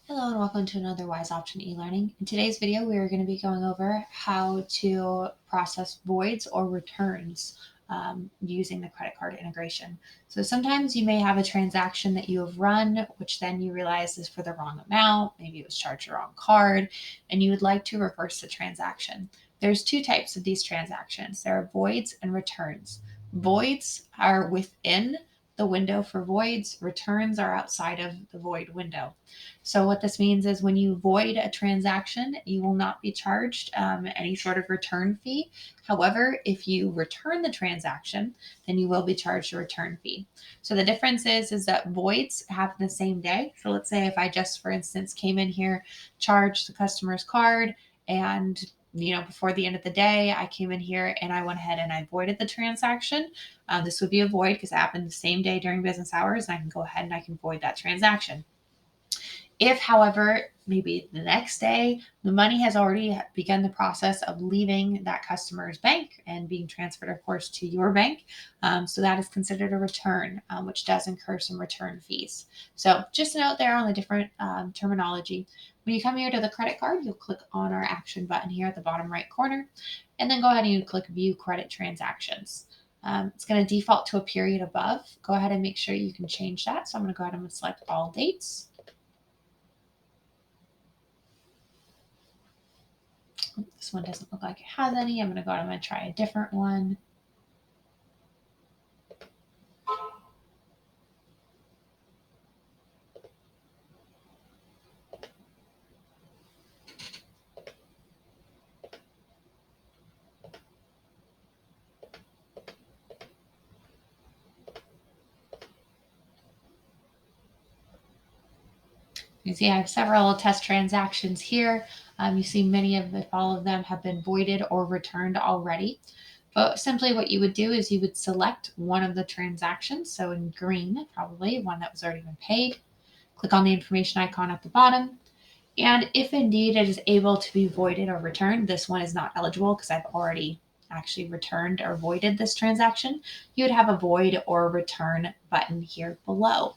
Hello and welcome to another Wise Option eLearning. In today's video, we are going to be going over how to process voids or returns using the credit card integration. So sometimes you may have a transaction that you have run, which then you realize is for the wrong amount. Maybe it was charged the wrong card, and you would like to reverse the transaction. There's two types of these transactions. There are voids and returns. Voids are within the window for voids. Returns are outside of the void window. So what this means is when you void a transaction, you will not be charged any sort of return fee. However, if you return the transaction, then you will be charged a return fee. So the difference is that voids happen the same day. So let's say if I just, for instance, came in here, charged the customer's card, and before the end of the day, I came in here and I went ahead and I voided the transaction. This would be a void because it happened the same day during business hours, and I can go ahead and I can void that transaction. If, however, maybe the next day, the money has already begun the process of leaving that customer's bank and being transferred, of course, to your bank. So that is considered a return, which does incur some return fees. So just a note there on the different terminology. When you come here to the credit card, you'll click on our action button here at the bottom right corner, and then go ahead and you click view credit transactions. It's going to default to a period above. Go ahead and make sure you can change that. So I'm going to go ahead and select all dates. This one doesn't look like it has any. I'm going to go ahead and try a different one. You see I have several test transactions here. You see many of, if all of them have been voided or returned already. But simply what you would do is you would select one of the transactions. So in green, probably one that was already been paid. Click on the information icon at the bottom. And if indeed it is able to be voided or returned, this one is not eligible because I've already actually returned or voided this transaction, you would have a void or return button here below.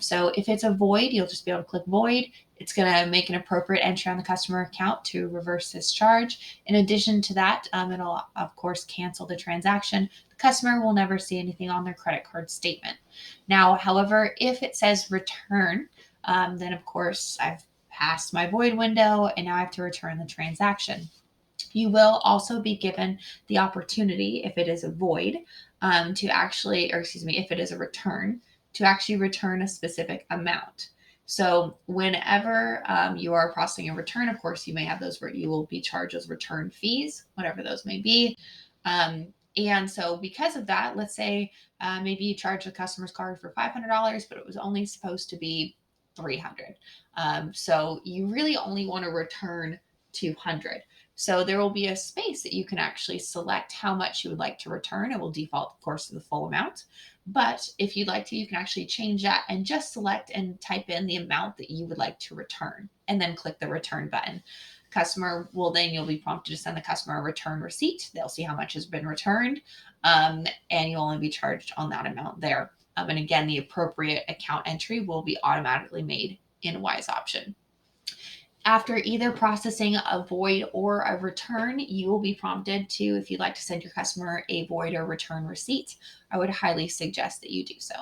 So if it's a void, you'll just be able to click void. It's going to make an appropriate entry on the customer account to reverse this charge. In addition to that, it'll, of course, cancel the transaction. The customer will never see anything on their credit card statement. Now, however, if it says return, then, of course, I've passed my void window and now I have to return the transaction. You will also be given the opportunity, if it is a void, to actually, or excuse me, if it is a return, to actually return a specific amount. So whenever you are processing a return, of course, you may have those where you will be charged those return fees, whatever those may be. And so because of that, let's say maybe you charge the customer's card for $500, but it was only supposed to be $300. So you really only want to return $200. So there will be a space that you can actually select how much you would like to return. It will default, of course, to the full amount. But if you'd like to, you can actually change that and just select and type in the amount that you would like to return and then click the return button. Customer will then, you'll be prompted to send the customer a return receipt. They'll see how much has been returned, and you'll only be charged on that amount there. And again, the appropriate account entry will be automatically made in Wise Option. After either processing a void or a return, you will be prompted to, if you'd like to send your customer a void or return receipt, I would highly suggest that you do so.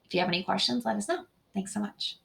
If you have any questions, let us know. Thanks so much.